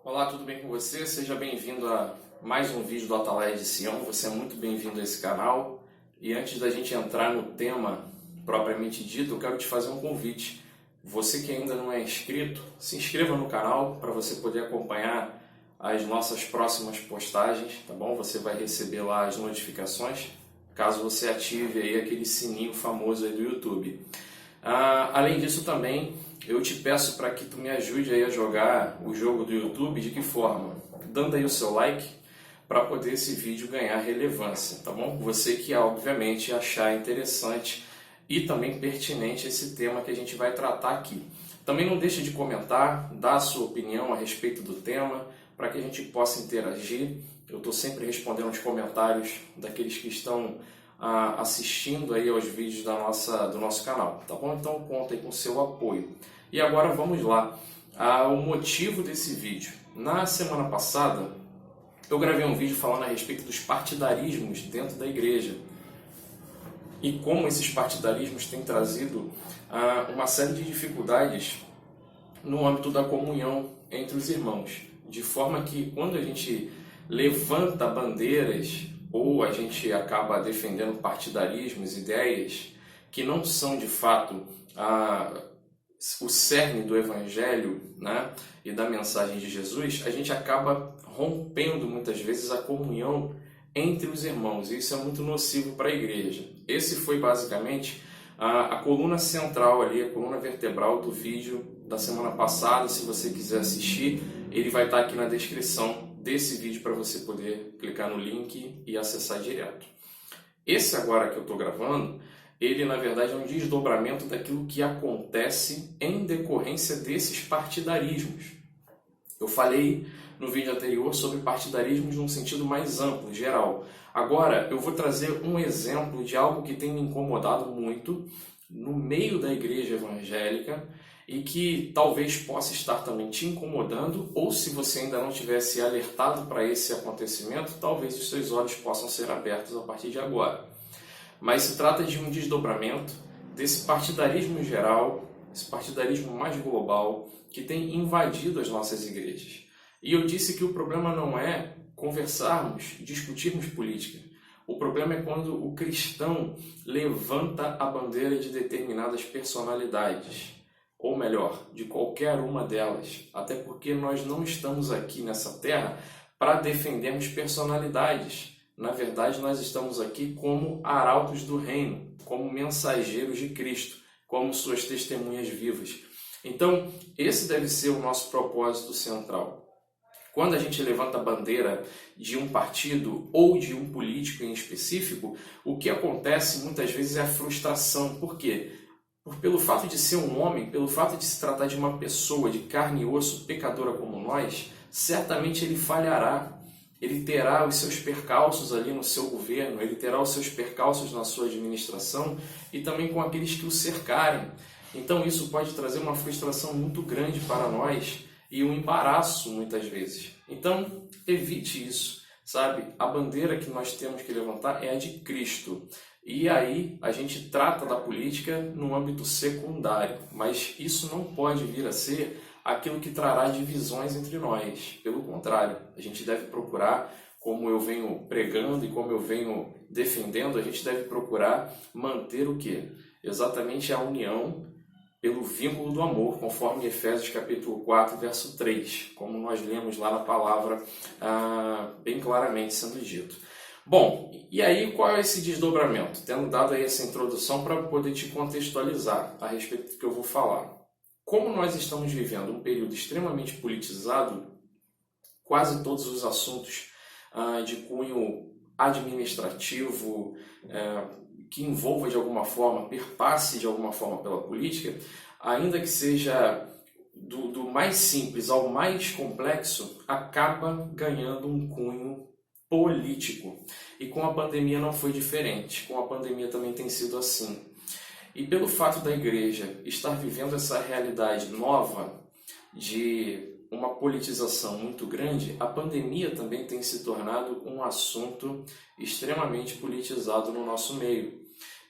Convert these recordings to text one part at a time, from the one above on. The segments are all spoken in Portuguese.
Olá, tudo bem com você? Seja bem-vindo a mais um vídeo do Atalaia de Sião. Você é muito bem-vindo a esse canal. E antes da gente entrar no tema propriamente dito, eu quero te fazer um convite. Você que ainda não é inscrito, se inscreva no canal para você poder acompanhar as nossas próximas postagens, tá bom? Você vai receber lá as notificações, caso você ative aí aquele sininho famoso aí do YouTube. Além disso também, eu te peço para que tu me ajude aí a jogar o jogo do YouTube. De que forma? Dando aí o seu like para poder esse vídeo ganhar relevância, tá bom? Você que obviamente achar interessante e também pertinente esse tema que a gente vai tratar aqui. Também não deixe de comentar, dar a sua opinião a respeito do tema, para que a gente possa interagir. Eu estou sempre respondendo os comentários daqueles que estão assistindo aí aos vídeos do nosso canal, tá bom? Então conta aí com o seu apoio. E agora vamos lá, o motivo desse vídeo. Na semana passada eu gravei um vídeo falando a respeito dos partidarismos dentro da igreja e como esses partidarismos têm trazido uma série de dificuldades no âmbito da comunhão entre os irmãos, de forma que quando a gente levanta bandeiras ou a gente acaba defendendo partidarismos, ideias que não são de fato o cerne do Evangelho, né, e da mensagem de Jesus, a gente acaba rompendo muitas vezes a comunhão entre os irmãos, e isso é muito nocivo para a igreja. Esse foi basicamente a coluna central ali, a coluna vertebral do vídeo da semana passada. Se você quiser assistir, ele vai estar aqui na descrição desse vídeo para você poder clicar no link e acessar direto. Esse agora que eu estou gravando, ele na verdade é um desdobramento daquilo que acontece em decorrência desses partidarismos. Eu falei no vídeo anterior sobre partidarismos num sentido mais amplo, geral. Agora eu vou trazer um exemplo de algo que tem me incomodado muito no meio da igreja evangélica e que talvez possa estar também te incomodando, ou se você ainda não tivesse alertado para esse acontecimento, talvez os seus olhos possam ser abertos a partir de agora. Mas se trata de um desdobramento desse partidarismo geral, esse partidarismo mais global, que tem invadido as nossas igrejas. E eu disse que o problema não é conversarmos, discutirmos política. O problema é quando o cristão levanta a bandeira de determinadas personalidades, ou melhor, de qualquer uma delas. Até porque nós não estamos aqui nessa terra para defendermos personalidades. Na verdade, nós estamos aqui como arautos do reino, como mensageiros de Cristo, como suas testemunhas vivas. Então, esse deve ser o nosso propósito central. Quando a gente levanta a bandeira de um partido ou de um político em específico, o que acontece muitas vezes é a frustração. Por quê? Pelo fato de ser um homem, pelo fato de se tratar de uma pessoa de carne e osso, pecadora como nós, certamente ele falhará. Ele terá os seus percalços ali no seu governo, ele terá os seus percalços na sua administração e também com aqueles que o cercarem. Então isso pode trazer uma frustração muito grande para nós e um embaraço muitas vezes. Então evite isso, sabe? A bandeira que nós temos que levantar é a de Cristo. E aí a gente trata da política no âmbito secundário, mas isso não pode vir a ser aquilo que trará divisões entre nós. Pelo contrário, a gente deve procurar, como eu venho pregando e como eu venho defendendo, a gente deve procurar manter o quê? Exatamente a união pelo vínculo do amor, conforme Efésios capítulo 4, verso 3, como nós lemos lá na palavra bem claramente sendo dito. Bom, e aí qual é esse desdobramento? Tendo dado aí essa introdução para poder te contextualizar a respeito do que eu vou falar. Como nós estamos vivendo um período extremamente politizado, quase todos os assuntos de cunho administrativo, que envolva de alguma forma, perpasse de alguma forma pela política, ainda que seja do mais simples ao mais complexo, acaba ganhando um cunho político. E com a pandemia não foi diferente, com a pandemia também tem sido assim. E pelo fato da igreja estar vivendo essa realidade nova de uma politização muito grande, a pandemia também tem se tornado um assunto extremamente politizado no nosso meio.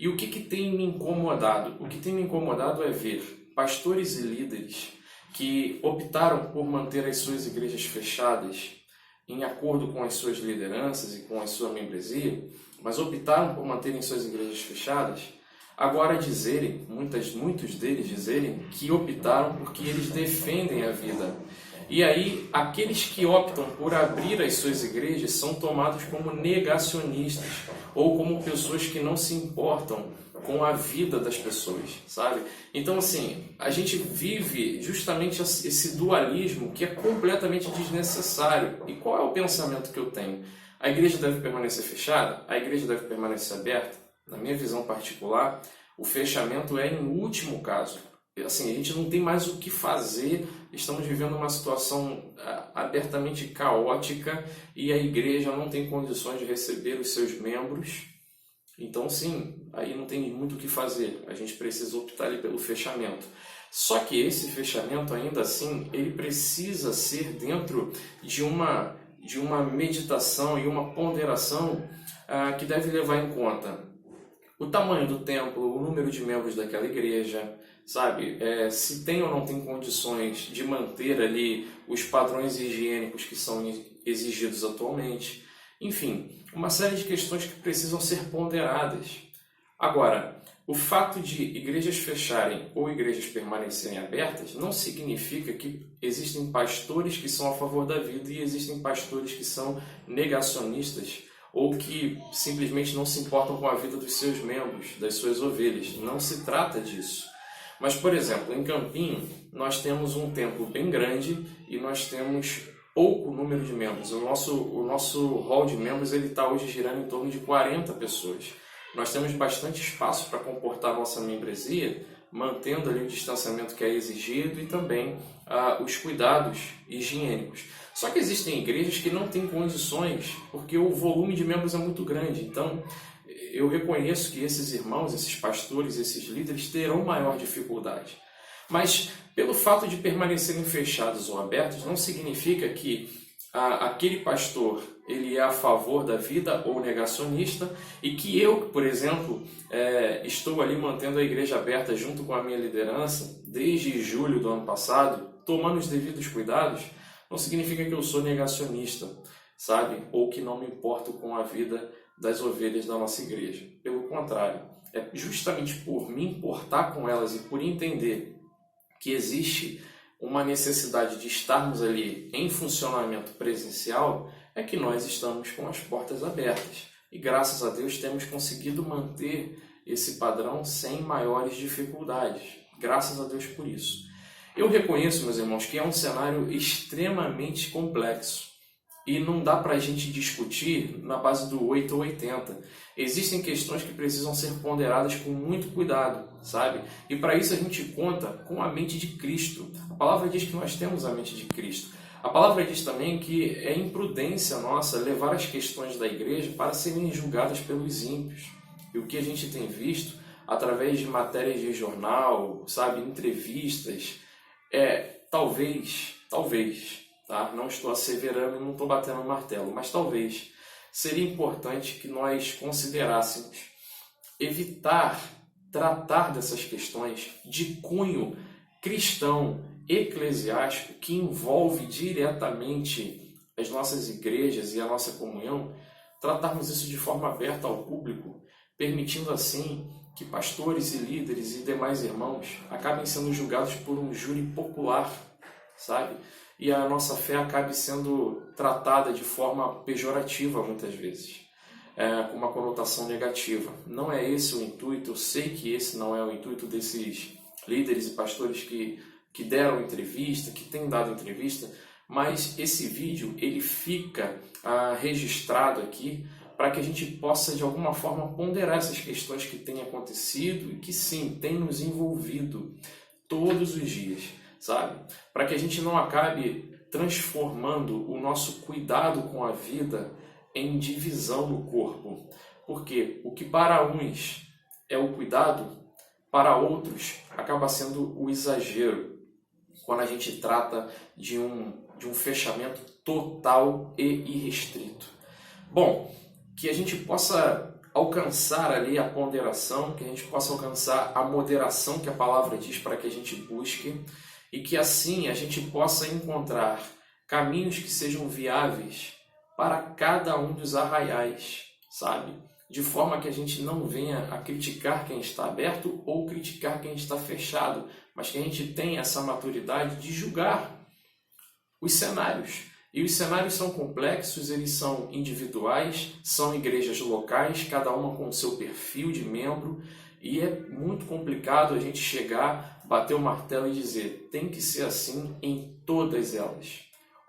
E o que tem me incomodado? O que tem me incomodado é ver pastores e líderes que optaram por manter as suas igrejas fechadas em acordo com as suas lideranças e com a sua membresia, mas optaram por manterem suas igrejas fechadas, agora dizerem, muitos deles dizerem que optaram porque eles defendem a vida. E aí, aqueles que optam por abrir as suas igrejas são tomados como negacionistas ou como pessoas que não se importam com a vida das pessoas, sabe? Então, assim, a gente vive justamente esse dualismo que é completamente desnecessário. E qual é o pensamento que eu tenho? A igreja deve permanecer fechada? A igreja deve permanecer aberta? Na minha visão particular, o fechamento é em último caso. Assim, a gente não tem mais o que fazer, estamos vivendo uma situação abertamente caótica e a igreja não tem condições de receber os seus membros. Então, sim, aí não tem muito o que fazer, a gente precisa optar ali pelo fechamento. Só que esse fechamento, ainda assim, ele precisa ser dentro de uma meditação e uma ponderação que deve levar em conta o tamanho do templo, o número de membros daquela igreja, sabe? Se tem ou não tem condições de manter ali os padrões higiênicos que são exigidos atualmente. Enfim, uma série de questões que precisam ser ponderadas. Agora, o fato de igrejas fecharem ou igrejas permanecerem abertas não significa que existem pastores que são a favor da vida e existem pastores que são negacionistas ou que simplesmente não se importam com a vida dos seus membros, das suas ovelhas. Não se trata disso. Mas, por exemplo, em Campinho, nós temos um templo bem grande e nós temos pouco número de membros. O nosso hall de membros está hoje girando em torno de 40 pessoas. Nós temos bastante espaço para comportar a nossa membresia, mantendo ali o distanciamento que é exigido e também os cuidados higiênicos. Só que existem igrejas que não têm condições, porque o volume de membros é muito grande. Então, eu reconheço que esses irmãos, esses pastores, esses líderes terão maior dificuldade. Mas, pelo fato de permanecerem fechados ou abertos, não significa que aquele pastor ele é a favor da vida ou negacionista e que eu, por exemplo, estou ali mantendo a igreja aberta junto com a minha liderança desde julho do ano passado, tomando os devidos cuidados, não significa que eu sou negacionista, sabe? Ou que não me importo com a vida das ovelhas da nossa igreja. Pelo contrário, é justamente por me importar com elas e por entender que existe uma necessidade de estarmos ali em funcionamento presencial, é que nós estamos com as portas abertas. E graças a Deus temos conseguido manter esse padrão sem maiores dificuldades. Graças a Deus por isso. Eu reconheço, meus irmãos, que é um cenário extremamente complexo. E não dá para a gente discutir na base do 8 ou 80. Existem questões que precisam ser ponderadas com muito cuidado, sabe? E para isso a gente conta com a mente de Cristo. A palavra diz que nós temos a mente de Cristo. A palavra diz também que é imprudência nossa levar as questões da igreja para serem julgadas pelos ímpios. E o que a gente tem visto através de matérias de jornal, sabe, entrevistas, talvez, tá? Não estou asseverando e não estou batendo no martelo, mas talvez seria importante que nós considerássemos evitar tratar dessas questões de cunho cristão, eclesiástico, que envolve diretamente as nossas igrejas e a nossa comunhão, tratarmos isso de forma aberta ao público, permitindo assim que pastores e líderes e demais irmãos acabem sendo julgados por um júri popular, sabe? E a nossa fé acabe sendo tratada de forma pejorativa muitas vezes, com uma conotação negativa. Não é esse o intuito, eu sei que esse não é o intuito desses líderes e pastores que deram entrevista, que têm dado entrevista, mas esse vídeo ele fica registrado aqui para que a gente possa de alguma forma ponderar essas questões que têm acontecido e que sim, têm nos envolvido todos os dias, sabe? Para que a gente não acabe transformando o nosso cuidado com a vida em divisão no corpo. Porque o que para uns é o cuidado, para outros acaba sendo o exagero, quando a gente trata de um fechamento total e irrestrito. Bom, que a gente possa alcançar ali a ponderação, que a gente possa alcançar a moderação que a palavra diz para que a gente busque e que assim a gente possa encontrar caminhos que sejam viáveis para cada um dos arraiais, sabe? De forma que a gente não venha a criticar quem está aberto ou criticar quem está fechado, mas que a gente tenha essa maturidade de julgar os cenários. E os cenários são complexos, eles são individuais, são igrejas locais, cada uma com o seu perfil de membro, e é muito complicado a gente chegar, bater o martelo e dizer tem que ser assim em todas elas,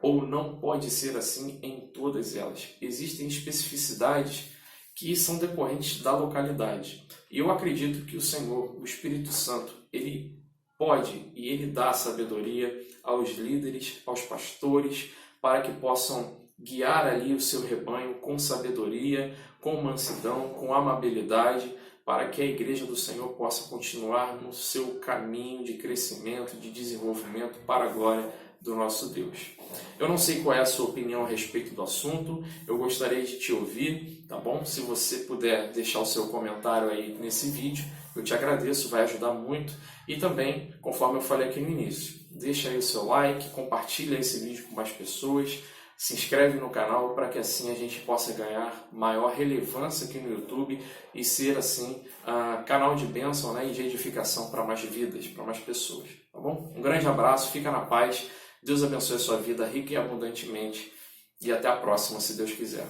ou não pode ser assim em todas elas. Existem especificidades que são decorrentes da localidade. E eu acredito que o Senhor, o Espírito Santo, ele pode e ele dá sabedoria aos líderes, aos pastores, para que possam guiar ali o seu rebanho com sabedoria, com mansidão, com amabilidade, para que a igreja do Senhor possa continuar no seu caminho de crescimento, de desenvolvimento para a glória do nosso Deus. Eu não sei qual é a sua opinião a respeito do assunto, eu gostaria de te ouvir, tá bom? Se você puder deixar o seu comentário aí nesse vídeo, eu te agradeço, vai ajudar muito. E também, conforme eu falei aqui no início, deixa aí o seu like, compartilha esse vídeo com mais pessoas, se inscreve no canal para que assim a gente possa ganhar maior relevância aqui no YouTube e ser assim canal de bênção, né, e de edificação para mais vidas, para mais pessoas, tá bom? Um grande abraço, fica na paz, Deus abençoe a sua vida rica e abundantemente e até a próxima, se Deus quiser.